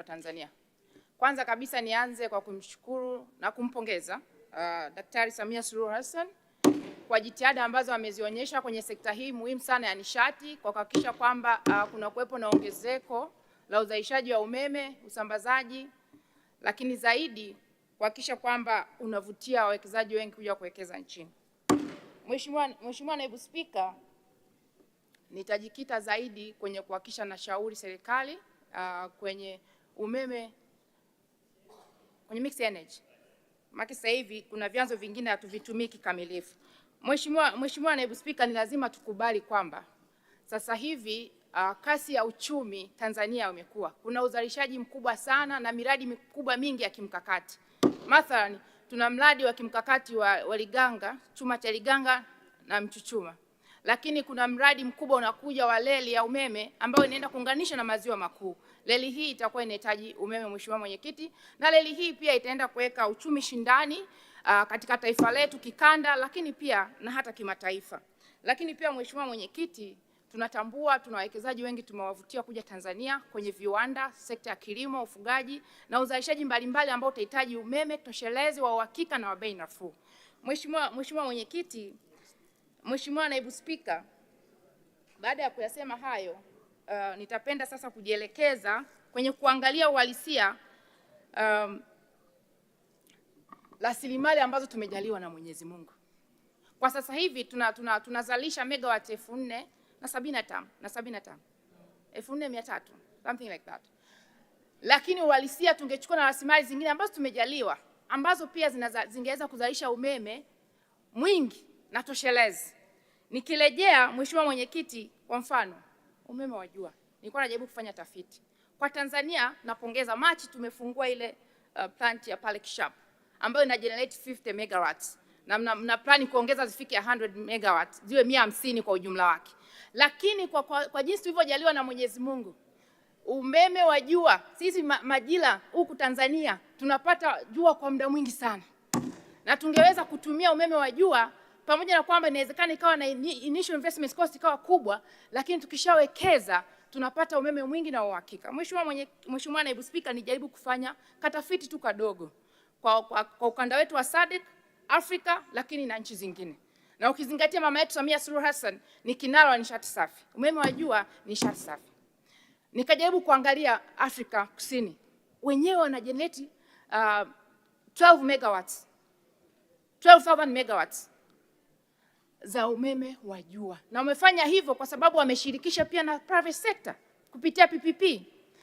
wa Tanzania. Kwanza kabisa nianze kwa kumshukuru na kumpongeza Daktari Samia Suluhu Hassan kwa jitihada ambazo amezionyesha kwenye sekta hii muhimu sana ya nishati kwa kuhakikisha kwamba kuna kuwepo na ongezeko la uzalishaji wa umeme, usambazaji, lakini zaidi kuhakikisha kwamba unavutia wawekezaji wengi kuja kuwekeza nchini. Mheshimiwa Naibu Spika, nitajikita zaidi kwenye kuhakikisha na shauri serikali kwenye umeme, kwenye mixed energy. Maana sasa hivi kuna vyanzo vingine hatuvitumii kikamilifu. Mheshimiwa Naibu Spika, ni lazima tukubali kwamba sasa hivi kasi ya uchumi Tanzania umekuwa. Kuna uzalishaji mkubwa sana na miradi mikubwa mingi ya kimkakati. Mathalan, tuna mradi wa kimkakati wa Liganga, chuma cha Liganga na Mchuchuma. Lakini kuna mradi mkubwa unakuja wa reli ya umeme ambao inaenda kuunganisha na maziwa makuu. Reli hii itakuwa inahitaji umeme, Mheshimiwa Mwenyekiti, na reli hii pia itaenda kuweka uchumi shindani katika taifa letu kikanda, lakini pia na hata kimataifa. Lakini pia Mheshimiwa Mwenyekiti, tunatambua tuna wawekezaji wengi tumewavutia kuja Tanzania kwenye viwanda, sekta ya kilimo, ufugaji na uzalishaji mbalimbali ambao utahitaji umeme toshelezi wa uhakika na wa bei nafuu. Mheshimiwa Mwenyekiti, Mheshimiwa Naibu Spika, baada ya kuyasema hayo, nitapenda sasa kujielekeza kwenye kuangalia uhalisia rasilimali ambazo tumejaliwa na Mwenyezi Mungu. Kwa sasa hivi tunazalisha megawati 4,075 4,300 something like that. Lakini uhalisia tungechukua na rasilimali zingine ambazo tumejaliwa ambazo pia zingeweza kuzalisha umeme mwingi na toshelezi. Nikirejea Mheshimiwa Mwenyekiti, kwa mfano umeme wa jua, nilikuwa najaribu kufanya tafiti kwa Tanzania. Napongeza, Machi tumefungua ile plant ya pale Kishap ambayo ina generate 50 megawatts na mna plan kuongeza zifike 100 megawatts ziwe 150 kwa ujumla wake. Lakini kwa jinsi tulivyojaliwa na Mwenyezi Mungu, umeme wa jua, sisi majira huku Tanzania tunapata jua kwa muda mwingi sana, na tungeweza kutumia umeme wa jua, pamoja na kwamba inawezekana ikawa na initial investment cost ikawa kubwa, lakini tukishawekeza tunapata umeme mwingi na uhakika. Mheshimiwa Naibu Spika, nijaribu kufanya katafiti tu kadogo kwa ukanda wetu wa SADC, Afrika, lakini na nchi zingine. Na ukizingatia mama yetu Samia Suluhu Hassan ni kinara wa nishati safi. Umeme wa jua ni nishati safi. Nikajaribu kuangalia Afrika Kusini. Wenyewe wana generate 12 megawatts. 12,000 megawatts za umeme wa jua. Na wamefanya hivyo kwa sababu wameshirikisha pia na private sector kupitia PPP.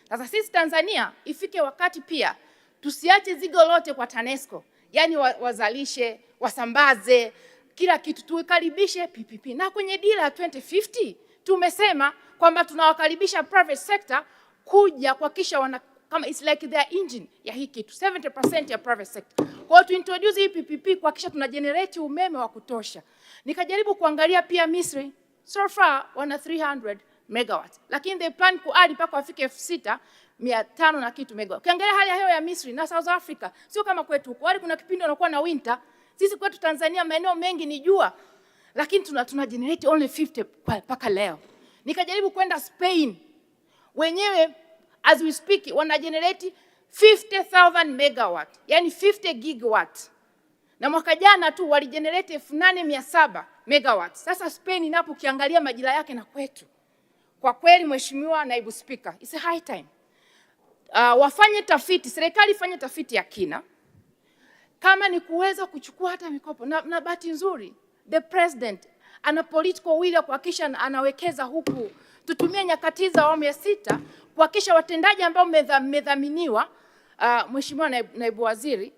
Sasa sisi Tanzania ifike wakati pia tusiache zigo lote kwa TANESCO. Yaani wazalishe, wasambaze, kila kitu tuikaribishe PPP. Na kwenye dira ya 2050 tumesema kwamba tunawakaribisha private sector kuja kuhakikisha kama it's like their engine ya hii kitu, 70% ya private sector. Kwa hiyo tu introduce hii PPP kuhakikisha tuna generate umeme wa kutosha. Nikajaribu kuangalia pia Misri, so far wana 300 megawatts, lakini they plan kuadi mpaka wafike 6,500 na kitu megawatts. Ukiangalia hali ya hewa ya Misri na South Africa sio kama kwetu huko. Wale kuna kipindi wanakuwa na winter. Sisi kwetu Tanzania maeneo mengi ni jua, lakini tuna generate only 50 mpaka leo. Nikajaribu kwenda Spain. Wenyewe as we speak wana generate 50,000 megawatt, yani 50 gigawatt. Na mwaka jana tu wali generate 8,700 megawatt. Sasa Spain inapo kiangalia majira yake na kwetu, kwa kweli Mheshimiwa Naibu Spika, it's a high time wafanye tafiti, serikali ifanye tafiti ya kina kama ni kuweza kuchukua hata mikopo. Na bahati nzuri the president ana political will ya kuhakikisha anawekeza huku. Tutumie nyakati za awamu ya 6 kuhakikisha watendaji ambao mmedhaminiwa, Mheshimiwa Naibu Waziri,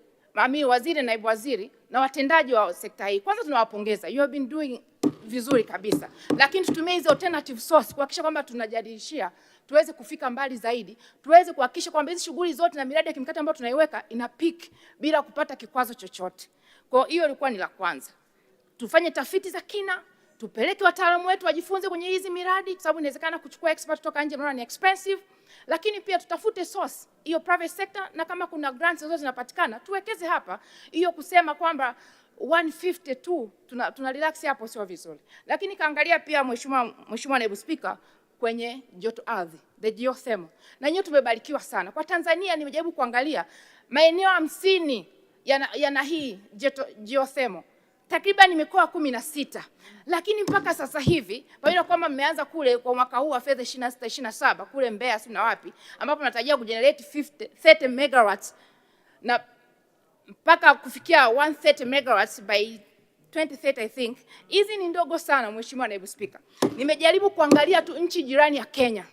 waziri, naibu waziri na watendaji wa sekta hii, kwanza tunawapongeza, you have been doing vizuri kabisa, lakini tutumie hizo alternative source kuhakikisha kwamba tunajadilishia tuweze kufika mbali zaidi, tuweze kuhakikisha kwamba hizi shughuli zote na miradi ya kimkakati ambayo tunaiweka ina peak bila kupata kikwazo chochote. Kwa hiyo ilikuwa ni la kwanza. Tufanye tafiti za kina, tupeleke wataalamu wetu wajifunze kwenye hizi miradi, kwa sababu inawezekana kuchukua expert kutoka nje ni expensive, lakini pia tutafute source hiyo private sector, na kama kuna grants zote zinapatikana tuwekeze hapa. Hiyo kusema kwamba 152 tuna relax hapo sio vizuri. Lakini kaangalia pia Mheshimiwa Naibu Spika kwenye joto ardhi, the geothermal. Na nyewe tumebarikiwa sana. Kwa Tanzania nimejaribu kuangalia maeneo 50 yana hii geothermal. Takriban mikoa 16. Lakini mpaka sasa hivi, pamoja na kwamba mmeanza kule kwa mwaka huu wa fedha 26-27 kule Mbeya si na wapi, ambapo tunatarajia kugenerate 30 megawatts na mpaka kufikia 130 megawatts by 2030 I think. Hizi ni ndogo sana Mheshimiwa Naibu Spika. Nimejaribu kuangalia tu nchi jirani ya Kenya.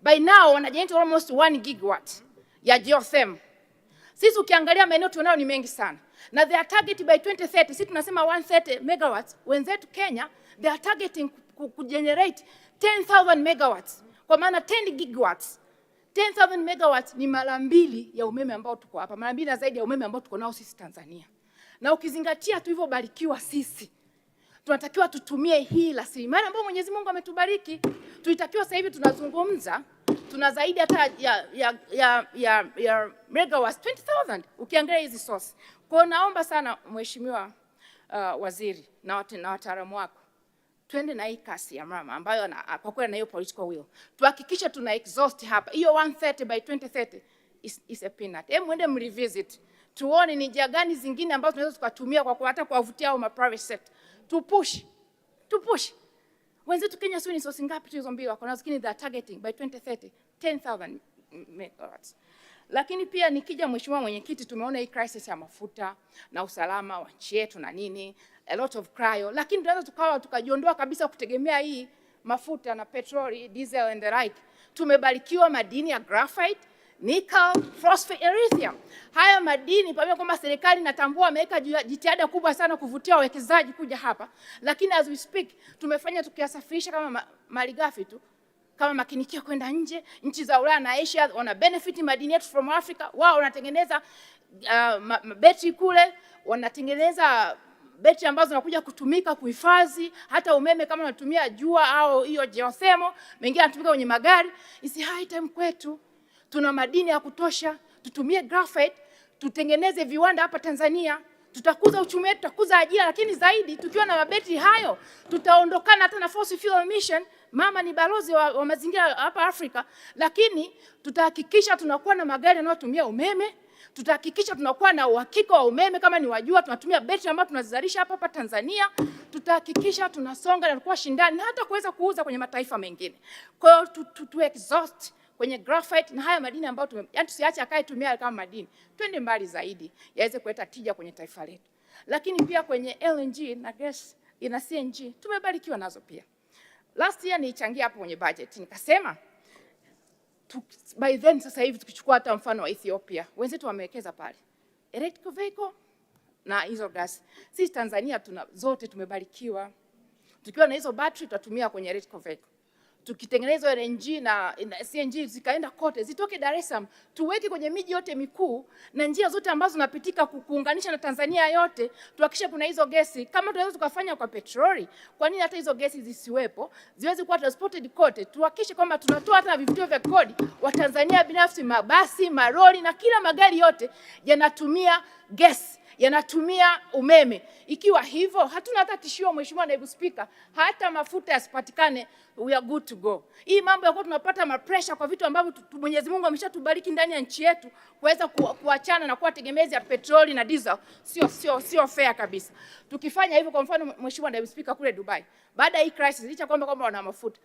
By now wanajenerate almost 1 gigawatt ya geothermal. Sisi ukiangalia maeneo tunayo ni mengi sana. Na they are target by 2030, sisi tunasema 130 megawatts. Wenzetu Kenya, they are targeting kugenerate 10,000 megawatts. Kwa maana 10 gigawatts. 10,000 megawatts ni mara 2 ya umeme ambao tuko hapa. Mara 2 na zaidi ya umeme ambao tuko nao sisi Tanzania. Na ukizingatia tulivyobarikiwa sisi, tunatakiwa tutumie hii rasilimali ambayo Mwenyezi Mungu ametubariki. Tulitakiwa sasa hivi tunazungumza, tuna zaidi hata ya megawatts 20,000 ukiangalia hizi source. Kwa naomba sana Mheshimiwa Waziri na wataalamu wako, twende na hii kasi ya mama ambayo kwa kweli na hiyo political will. Tuhakikishe tuna exhaust hapa. Hiyo 130 by 2030 is a peanut. Hebu mwende mrevisit. Tuone ni njia gani zingine ambazo tunaweza tukatumia kwa hata kuwavutia au private sector. Tupush. Wenzetu Kenya sio ni source ngapi tulizoambiwa wako nazo, lakini they are targeting by 2030 10,000 megawatts. Lakini pia nikija Mheshimiwa Mwenyekiti, tumeona hii crisis ya mafuta na usalama wa nchi yetu na nini, a lot of cryo, lakini tunaweza tukajiondoa kabisa kutegemea hii mafuta na petroli, diesel and the like. Tumebarikiwa madini ya graphite, nickel, phosphate, lithium. Haya madini pamoja kwamba serikali inatambua, ameweka jitihada kubwa sana kuvutia wawekezaji kuja hapa, lakini as we speak tumefanya tukiyasafirisha kama malighafi tu, kama makinikia kwenda nje. Nchi za Ulaya na Asia wana benefit madini yetu from Africa. Wao wanatengeneza betri kule, wanatengeneza betri ambazo zinakuja kutumika kuhifadhi hata umeme kama unatumia jua au hiyo geothermal, mengine yanatumika kwenye magari. Isi high time kwetu. Tuna madini ya kutosha, tutumie graphite, tutengeneze viwanda hapa Tanzania, tutakuza uchumi wetu, tutakuza ajira, lakini zaidi tukiwa na mabetri hayo, tutaondokana hata na fossil fuel emission. Mama ni balozi wa mazingira hapa Afrika, lakini tutahakikisha tunakuwa na magari yanayotumia umeme, tutahakikisha tunakuwa na uhakika wa umeme kama ni wajua tunatumia betri ambazo tunazalisha hapa Tanzania, tutahakikisha tunasonga na kuwa shindani na hata kuweza kuuza kwenye mataifa mengine. Kwa hiyo tu exhaust kwenye graphite na haya madini ambayo yani tusiache akae tumia kama madini. Twende mbali zaidi yaweze kuleta tija kwenye taifa letu. Lakini pia kwenye LNG na gas ina CNG tumebarikiwa nazo pia. Last year nilichangia hapo kwenye budget nikasema by then sasa hivi tukichukua hata mfano wa Ethiopia, wenzetu wamewekeza pale electric vehicle na hizo gas. Sisi Tanzania zote tumebarikiwa. Tukiwa na hizo battery tutatumia kwenye electric vehicle. Tukitengeneza LNG na CNG zikaenda kote, zitoke Dar es Salaam, tuweke kwenye miji yote mikuu na njia zote ambazo zinapitika kuunganisha na Tanzania yote, tuhakikishe kuna hizo gesi. Kama tunaweza tukafanya kwa petroli, kwa nini hata hizo gesi zisiwepo, ziweze kuwa transported kote? Tuhakikishe kwamba tunatoa hata vivutio vya kodi wa Tanzania binafsi, mabasi, maroli na kila magari yote yanatumia gesi, yanatumia umeme. Ikiwa hivyo hatuna hata tishio Mheshimiwa Naibu Spika, hata mafuta yasipatikane, we are good to go. Hii mambo ya kwa tunapata pressure kwa vitu ambavyo Mwenyezi Mungu ameshatubariki ndani ya nchi yetu kuweza kuachana na kuwa tegemezi ya petroli na diesel, sio fair kabisa. Tukifanya hivyo, kwa mfano Mheshimiwa Naibu Spika, kule Dubai baada ya hii crisis licha kwamba wana mafuta,